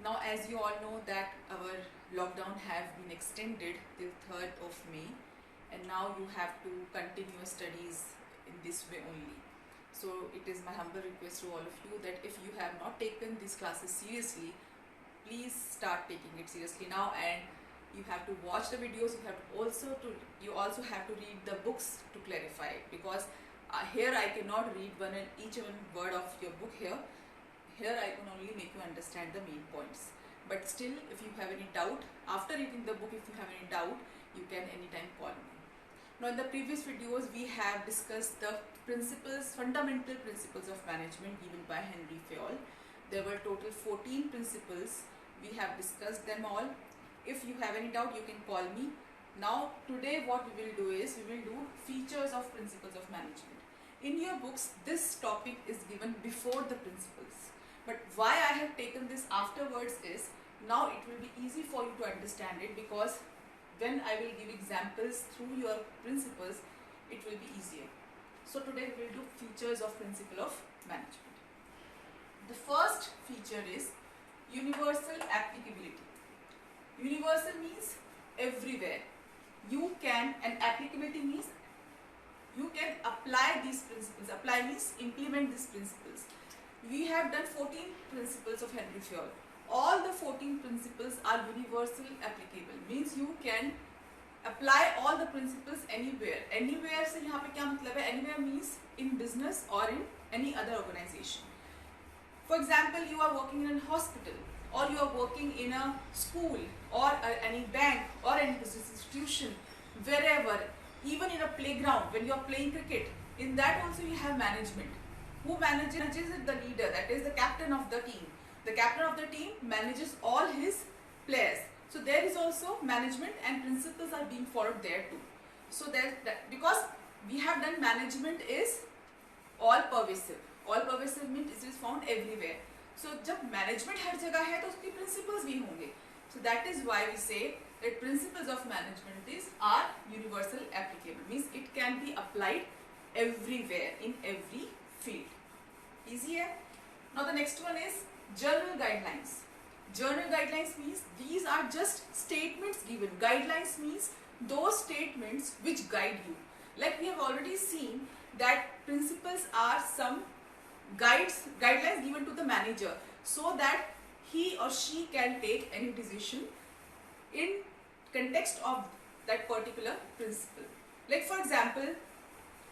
Now, as you all know that our lockdown have been extended till 3rd of May, and now you have to continue your studies in this way only. So it is my humble request to all of you that if you have not taken these classes seriously, please start taking it seriously now, and you have to watch the videos. You also have to read the books to clarify it, because here I cannot read each one word of your book here I can only make you understand the main points. But still, if you have any doubt, after reading the book, if you have any doubt, you can anytime call me. Now, in the previous videos, we have discussed the fundamental principles of management given by Henry Fayol. There were total 14 principles. We have discussed them all. If you have any doubt, you can call me. Now, today what we will do is, we will do features of principles of management. In your books, this topic is given before the principles. But why I have taken this afterwards is, now it will be easy for you to understand it, because when I will give examples through your principles, it will be easier. So today we will do features of principle of management. The first feature is universal applicability. Universal means everywhere. And applicability means you can apply these principles. Apply means implement these principles. We have done 14 principles of Henry Fayol. All the 14 principles are universal applicable. Means you can apply all the principles anywhere. Anywhere से यहाँ पे क्या मतलब है? Anywhere means in business or in any other organization. For example, you are working in a hospital, or you are working in a school, or any bank, or any business institution, wherever, even in a playground, when you are playing cricket, in that also you have management. Who manages it? The leader, that is the captain of the team. The captain of the team manages all his players. So there is also management, and principles are being followed there too. So because we have done management is all pervasive. All pervasive means it is found everywhere. So जब management हर जगह है तो उसकी principles भी होंगे. So that is why we say that principles of management are universal applicable. Means it can be applied everywhere in every field. Easy है? Now the next one is general guidelines. General guidelines means these are just statements given. Guidelines means those statements which guide you. Like we have already seen that principles are some guidelines given to the manager, so that he or she can take any decision in context of that particular principle. Like for example,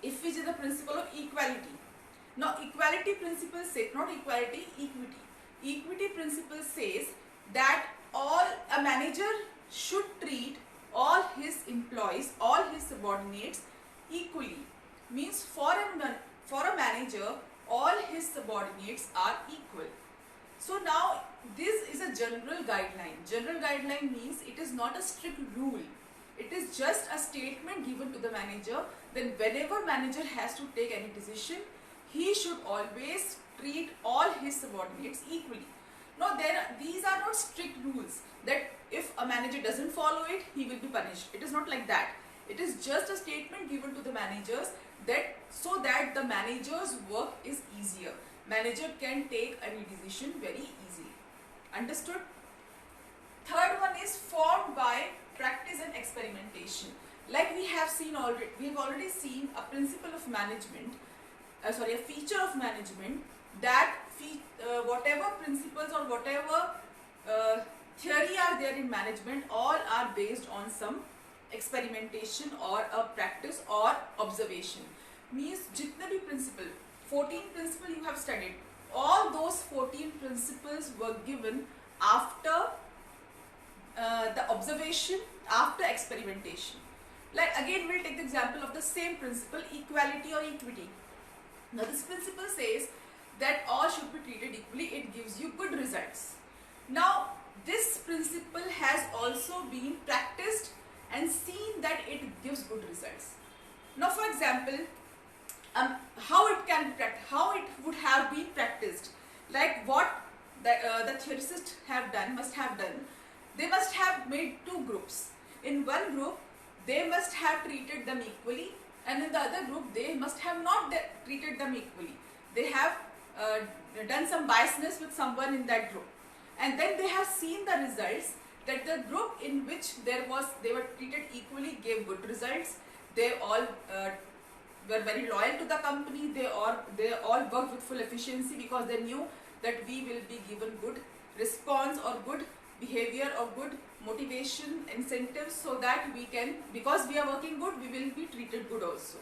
if we see the principle of equality. Now equality principle says, not equality, equity. Equity principle says that a manager should treat all his employees, all his subordinates equally. Means for a manager, all his subordinates are equal. So now this is a general guideline. General guideline means it is not a strict rule. It is just a statement given to the manager. Then whenever manager has to take any decision, he should always treat all his subordinates equally. Now these are not strict rules that if a manager doesn't follow it, he will be punished. It is not like that. It is just a statement given to the managers so that the manager's work is easier. Manager can take any decision very easily. Understood? Third one is formed by practice and experimentation. Like we have already seen a principle of management, a feature of management, that whatever principles or whatever theory are there in management, all are based on some experimentation or a practice or observation. Means jitne bhi principle, 14 principles you have studied, all those 14 principles were given after the observation, after experimentation. Like again we'll take the example of the same principle, equality or equity. Now this principle says that all should be treated equally. It gives you good results. Now this principle has also been practiced and seen that it gives good results. Now for example, how it would have been practiced, like what the theorists must have done. They must have made two groups. In one group, they must have treated them equally, and in the other group, they must have not treated them equally. They have done some biasness with someone in that group. and then they have seen the results that the group in which they were treated equally gave good results. They all were very loyal to the company. They all worked with full efficiency because they knew that we will be given good response or good behavior or good motivation incentives, so that we can, because we are working good, we will be treated good also.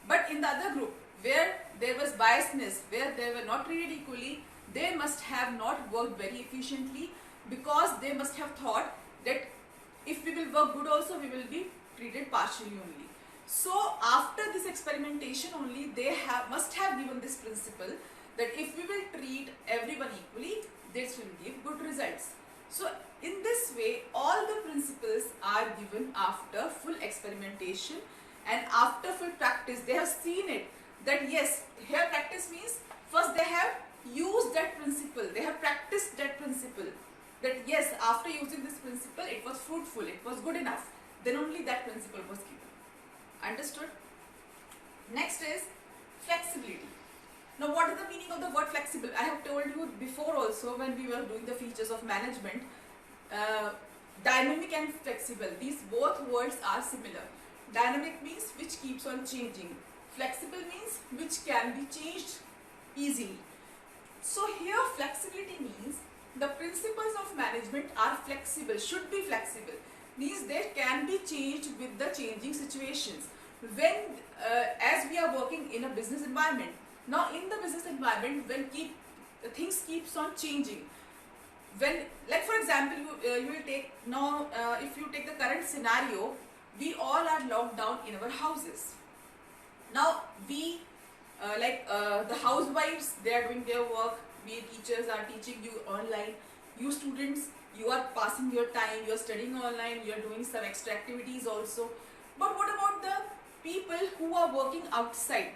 But in the other group where there was biasness, where they were not treated equally, they must have not worked very efficiently, because they must have thought that if we will work good also, we will be treated partially only. So after this experimentation only, they must have given this principle that if we will treat everyone equally, this will give good results. So in this way, all the principles are given after full experimentation and after full practice. They have seen it that yes, here practice means first they have used that principle, they have practiced that principle, that yes, after using this principle it was fruitful, it was good enough, then only that principle was given. Understood? Next is flexibility. Now what is the meaning of the word flexible? I have told you before also when we were doing the features of management. Dynamic and flexible, these both words are similar. Dynamic means which keeps on changing. Flexible means which can be changed easily. So here flexibility means the principles of management are flexible, should be flexible. Means they can be changed with the changing situations. When as we are working in a business environment, now in the business environment, when things keeps on changing. When, like for example, you will take now if you take the current scenario, we all are locked down in our houses. Now we the housewives, they are doing their work. We teachers are teaching you online. You students, you are passing your time, you are studying online, you are doing some extra activities also. But what about the people who are working outside?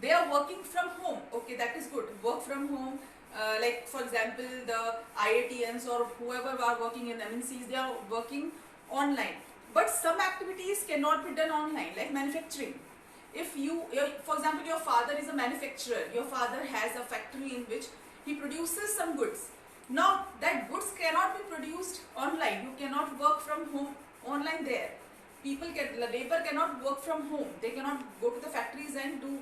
They are working from home. Okay, that is good. Work from home. Like for example, the IITians or whoever are working in MNCs, they are working online. But some activities cannot be done online, like manufacturing. If for example, your father is a manufacturer, your father has a factory in which he produces some goods. Now that goods cannot be produced online. You cannot work from home online there. Labor cannot work from home. They cannot go to the factories and do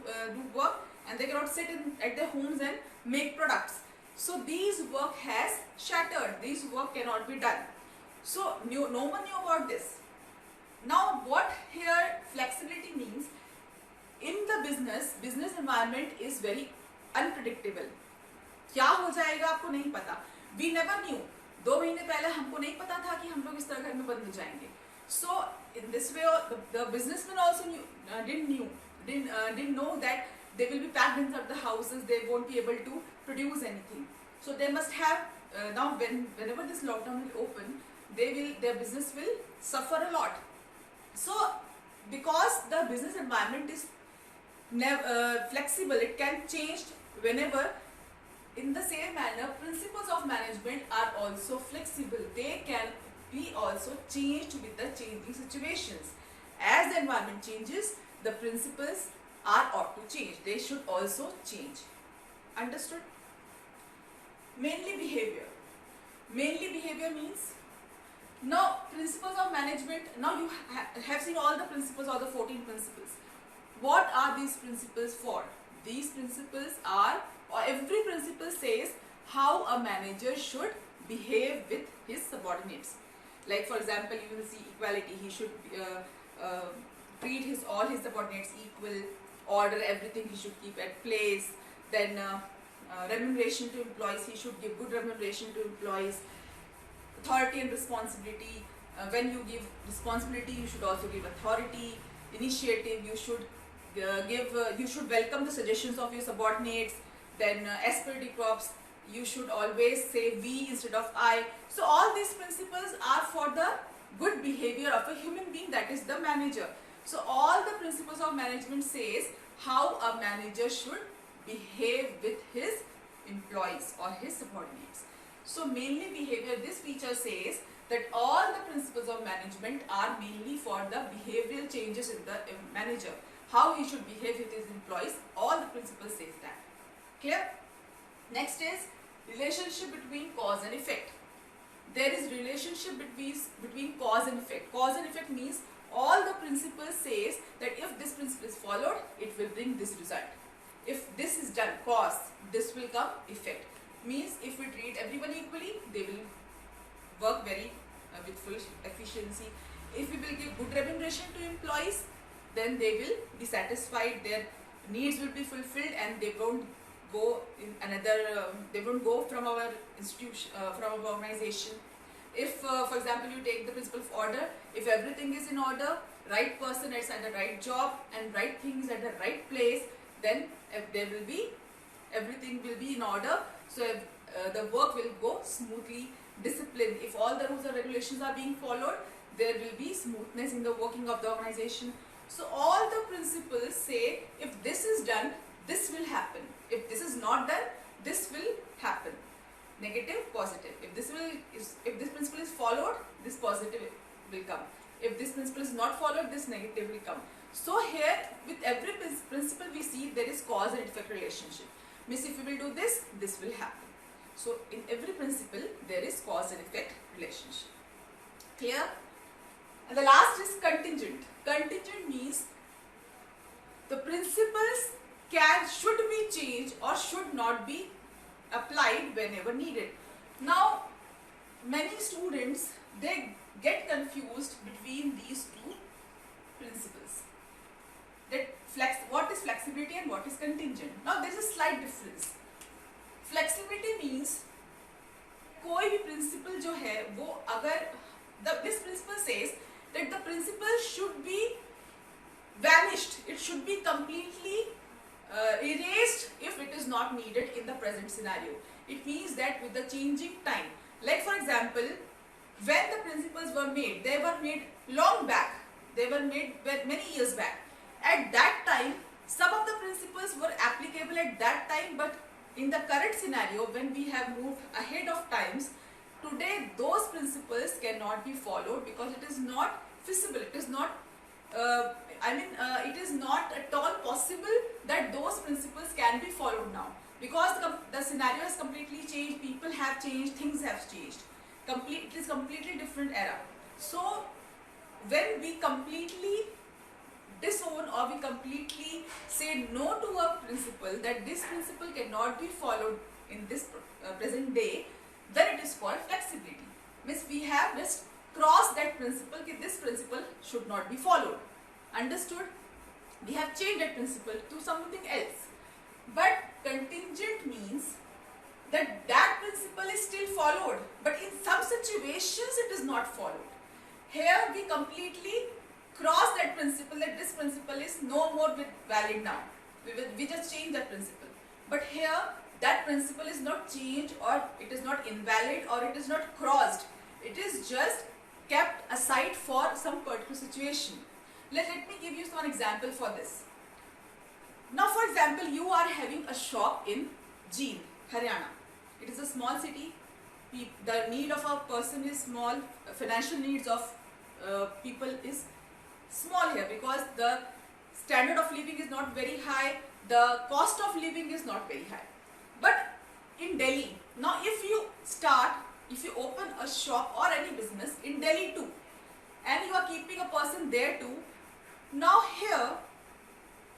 work, and they cannot sit at their homes and make products. So these work has shattered. These work cannot be done. So no one knew about this. Now what here flexibility means, in the business environment is very unpredictable. क्या हो जाएगा आपको नहीं पता. We never knew. 2 महीने पहले हमको नहीं पता था कि हम लोग इस तरह घर में बंद हो जाएंगे. So in this way, the businessmen also didn't know that they will be packed inside the houses. They won't be able to produce anything. So they must have now whenever this lockdown will open, their business will suffer a lot. So because the business environment is flexible, it can change whenever. In the same manner, principles of management are also flexible. They can be also changed with the changing situations. As the environment changes, the principles ought to change. They should also change. Understood? Mainly behavior. Mainly behavior means, now principles of management, now you have seen all the principles, all the 14 principles. What are these principles for? These principles are, or every principle says how a manager should behave with his subordinates. Like for example, you will see equality. He should treat all his subordinates equal. Order, everything he should keep at place. Then remuneration to employees, he should give good remuneration to employees. Authority and responsibility. When you give responsibility, you should also give authority. Initiative, you should you should welcome the suggestions of your subordinates. Then esprit de corps, you should always say we instead of I. So all these principles are for the good behavior of a human being, that is the manager. So all the principles of management says how a manager should behave with his employees or his subordinates. So mainly behavior, this feature says that all the principles of management are mainly for the behavioral changes in the manager. How he should behave with his employees, all the principles says that. Clear? Next is relationship between cause and effect. There is relationship between cause and effect. Cause and effect means all the principle says that if this principle is followed, it will bring this result. If this is done, cause, this will come effect. Means if we treat everyone equally, they will work very with full efficiency. If we will give good remuneration to employees, then they will be satisfied, their needs will be fulfilled, and they won't go in another, they won't go from our institution, from our organization. If for example you take the principle of order, if everything is in order, right person is at the right job and right things at the right place, then there will be, everything will be in order. So the work will go smoothly. Discipline, if all the rules and regulations are being followed, there will be smoothness in the working of the organization. So all the principles say if this is done, this will happen. If this is not done, this will happen. Negative, positive. If this principle is followed, this positive will come. If this principle is not followed, this negative will come. So here with every principle we see there is cause and effect relationship. Means if we will do this, this will happen. So in every principle there is cause and effect relationship. Clear? And the last is contingent. Contingent means the principles should be changed or should not be applied whenever needed. Now many students, they get confused between these two principles. That what is flexibility and what is contingent. Now there is a slight difference. Flexibility means कोई भी principle जो है वो अगर this principle says that the principle should be vanished, it should be completely erased if it is not needed in the present scenario. It means that with the changing time, like for example, when the principles were made, they were made long back, they were made many years back. At that time, some of the principles were applicable at that time, but in the current scenario, when we have moved ahead of times, today those principles cannot be followed because it is not feasible, it is not it is not at all possible that those principles can be followed now, because the scenario has completely changed, people have changed, things have changed. It is completely different era. So when we completely disown or we completely say no to a principle, that this principle cannot be followed in this present day, then it is called flexibility. Means we have just crossed that principle, that this principle should not be followed. Understood? We have changed that principle to something else. But contingent means that that principle is still followed, but in some situations it is not followed. Here we completely cross that principle, that this principle is no more valid now. We just change that principle. But here that principle is not changed, or it is not invalid, or it is not crossed. It is just kept aside for some particular situation. Let me give you one example for this. Now for example, you are having a shop in Jeend, Haryana. It is a small city. The need of a person is small. Financial needs of people is small here because the standard of living is not very high. The cost of living is not very high. But in Delhi, now if you open a shop or any business in Delhi too, and you are keeping a person there too, now here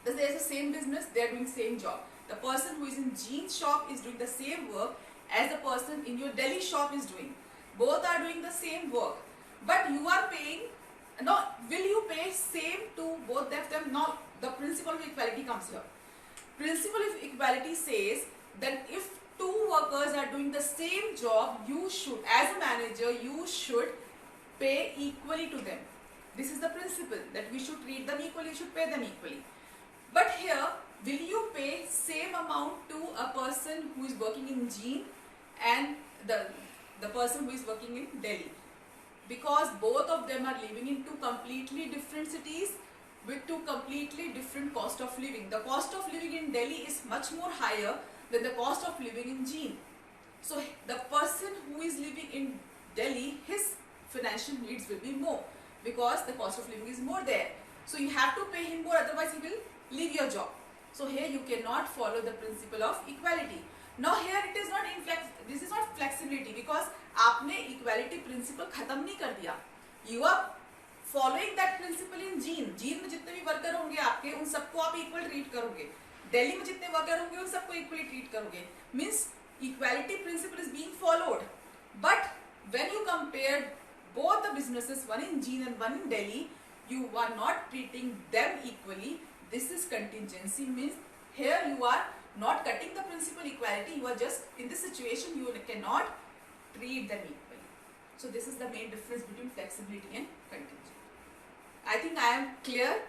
there is the same business, they are doing same job. The person who is in Jeend's shop is doing the same work as the person in your Delhi shop is doing. Both are doing the same work, but you are paying. Now will you pay same to both of them? Now the principle of equality comes here. Principle of equality says that if two workers are doing the same job, you should, as a manager, you should pay equally to them. This is the principle, that we should treat them equally, should pay them equally. But here, will you pay same amount to a person who is working in Jeend and the person who is working in Delhi? Because both of them are living in two completely different cities with two completely different cost of living. The cost of living in Delhi is much more higher than the cost of living in Jeend. So the person who is living in Delhi, his financial needs will be more because the cost of living is more there. So you have to pay him more, otherwise he will leave your job. So here you cannot follow the principle of equality. Now here it is not this is not flexibility, because आपने equality principle खत्म नहीं कर दिया. You are following that principle in gene में जितने भी worker होंगे आपके, उन सबको आप equal treat करोगे. दिल्ली में जितने वर्कर होंगे उन सबको equally treat करोगे. Means equality principle is being followed. But when you compare both the businesses, one in Jean and one in Delhi, you are not treating them equally. This is contingency. Means here you are not cutting the principle equality. You are just, in this situation, you cannot treat them equally. So this is the main difference between flexibility and contingency. I think I am clear.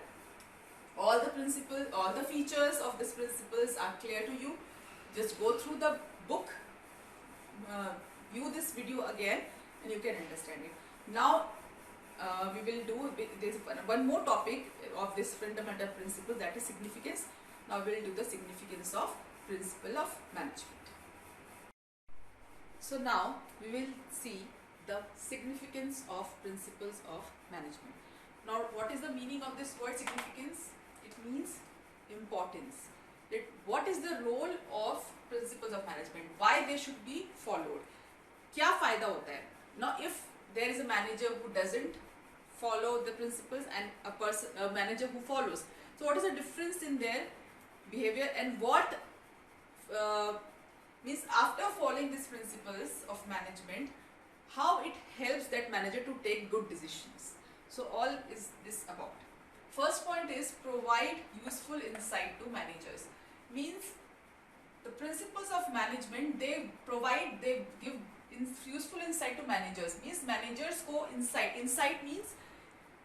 All the principles, all the features of these principles are clear to you. Just go through the book, view this video again, and you can understand it. Now we will do, there's one more topic of this fundamental principle, that is significance. Now we will do the significance of principle of management. So now we will see the significance of principles of management. Now what is the meaning of this word significance? It means importance. What is the role of principles of management? Why they should be followed? क्या फायदा होता है? Now if there is a manager who doesn't follow the principles and a manager who follows, so what is the difference in their behavior, and what means after following these principles of management, how it helps that manager to take good decisions? So all is this about. First point is provide useful insight to managers. Means the principles of management, they give useful insight to managers. Means managers को insight means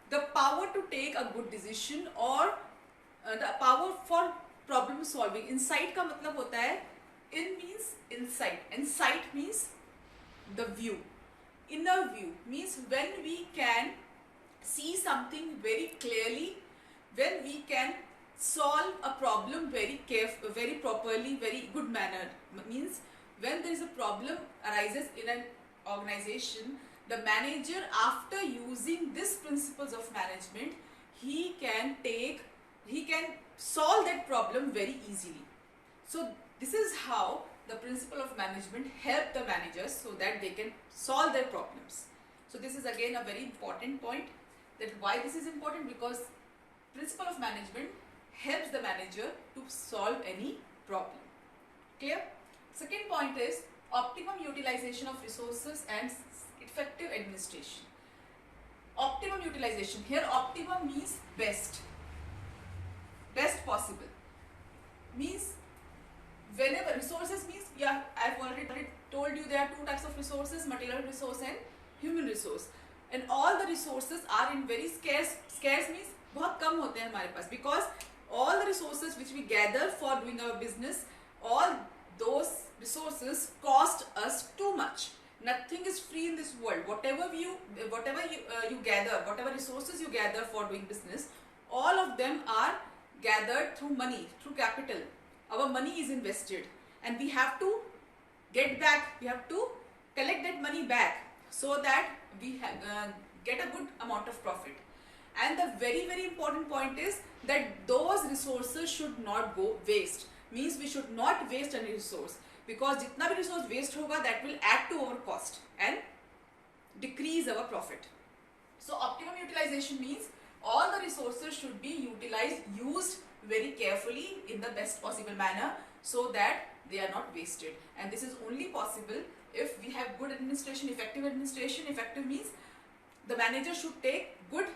the power to take a good decision, or the power for problem solving. Insight का मतलब होता है, in means insight and sight means the view. Inner view means when we can see something very clearly, when we can solve a problem very properly, very good manner. Means when there is a problem arises in an organization, the manager, after using these principles of management, he can solve that problem very easily. So this is how the principle of management help the managers so that they can solve their problems. So this is again a very important point, that why this is important, because principle of management helps the manager to solve any problem. Clear? Second point is optimum utilization of resources and effective administration. Optimum utilization. Here optimum means best possible. Means whenever resources means, yeah, I've already told you there are two types of resources, material resource and human resource. And all the resources are in very scarce means बहुत कम होते हैं हमारे पास, because all the resources which we gather for doing our business, all those resources cost us too much. Nothing is free in this world. Whatever you gather, whatever resources you gather for doing business, all of them are gathered through money, through capital. Our money is invested, and we have to get back. We have to collect that money back so that we get a good amount of profit. And the very important point is that those resources should not go waste. Means we should not waste any resource, because जितना भी resource waste होगा, that will add to our cost and decrease our profit. So optimum utilization means all the resources should be used very carefully in the best possible manner, so that they are not wasted. And this is only possible if we have good administration, effective administration. Effective means the manager should take good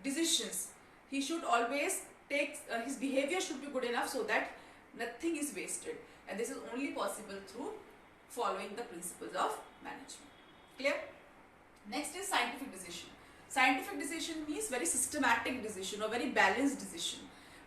decisions. He should always take, his behavior should be good enough so that nothing is wasted. And this is only possible through following the principles of management. Clear? Next is scientific decision. Scientific decision means very systematic decision or very balanced decision.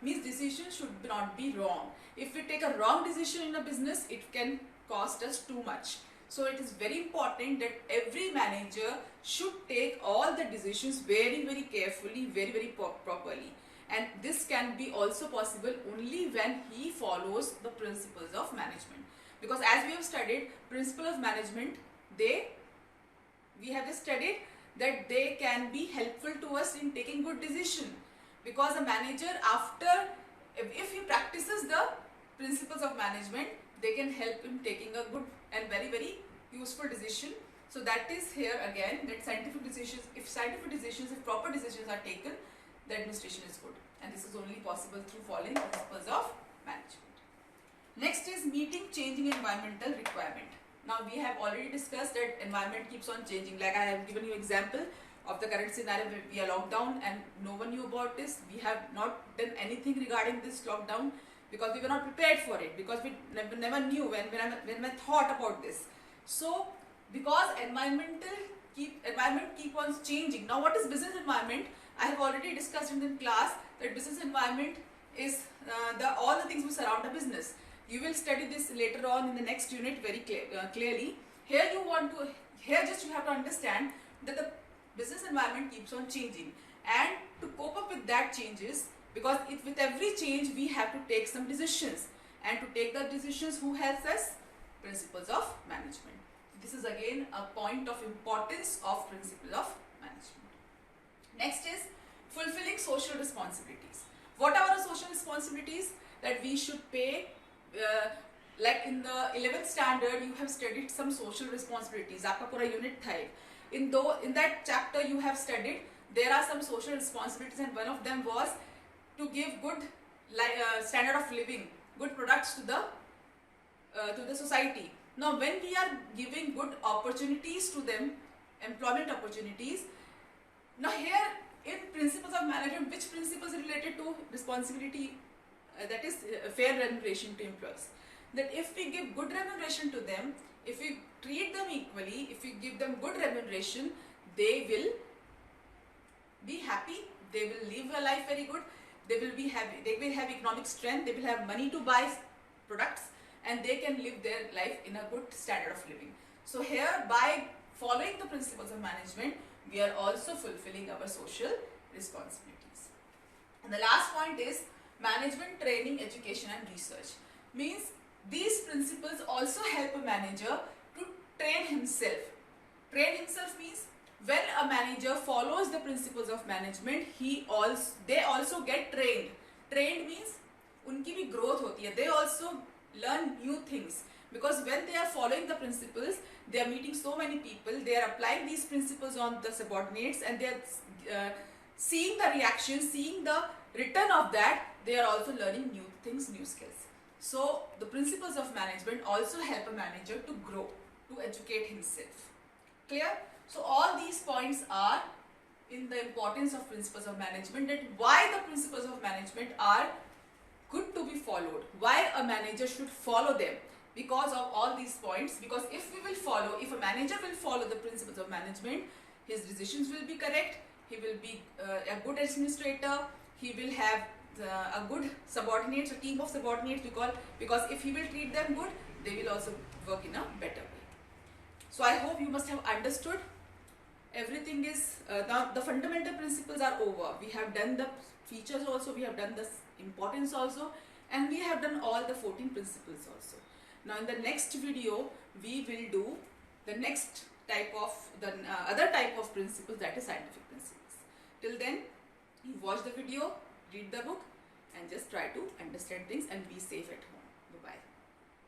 Means decision should not be wrong. If we take a wrong decision in a business, it can cost us too much. So it is very important that every manager should take all the decisions very carefully, very properly. And this can be also possible only when he follows the principles of management. Because as we have studied, principle of management, we have just studied that they can be helpful to us in taking good decision. Because a manager, if he practices the principles of management, they can help in taking a good and very, very useful decision. So that is here again, that scientific decisions, if proper decisions are taken, the administration is good, and this is only possible through following principles of management. Next is meeting changing environmental requirement. Now we have already discussed that environment keeps on changing. Like I have given you example of the current scenario where we are locked down and no one knew about this. We have not done anything regarding this lockdown because we were not prepared for it, because we never knew when I thought about this. So because environment keep on changing. Now what is business environment? I have already discussed in class that business environment is all the things which surround a business. You will study this later on in the next unit very clearly. Here you have to understand that the business environment keeps on changing, and to cope up with that changes, because with every change we have to take some decisions, and to take the decisions, who helps us? Principles of management. This is again a point of importance of principles of management. Next is fulfilling social responsibilities. What are our social responsibilities? That we should pay, like in the 11th standard you have studied some social responsibilities. आपका पूरा unit था. In that chapter you have studied there are some social responsibilities, and one of them was to give good standard of living, good products to the society. Now when we are giving good opportunities to them, employment opportunities, now here in principles of management, which principles are related to responsibility? That is fair remuneration to employees. That if we give good remuneration to them, if we treat them equally, if we give them good remuneration, they will be happy, they will live a life very good, they will be happy, they will have economic strength, they will have money to buy products, and they can live their life in a good standard of living. So here, by following the principles of management, we are also fulfilling our social responsibilities. And the last point is management training, education and research. Means these principles also help a manager to train himself. Train himself means when a manager follows the principles of management, they also get trained. Trained means उनकी भी growth होती है. They also learn new things, because when they are following the principles, they are meeting so many people, they are applying these principles on the subordinates, and they are seeing the reaction, seeing the return of that, they are also learning new things, new skills. So the principles of management also help a manager to grow, to educate himself. Clear? So all these points are in the importance of principles of management, that why the principles of management are good to be followed, why a manager should follow them, because of all these points. Because if a manager will follow the principles of management, his decisions will be correct, he will be a good administrator, he will have a good subordinates, a team of subordinates, because if he will treat them good, they will also work in a better way. So I hope you must have understood. Everything is, now the fundamental principles are over. We have done the features also, we have done the importance also, and we have done all the 14 principles also. Now in the next video, we will do the next type of, other type of principles, that is scientific principles. Till then, you watch the video, read the book, and just try to understand things and be safe at home. Bye-bye.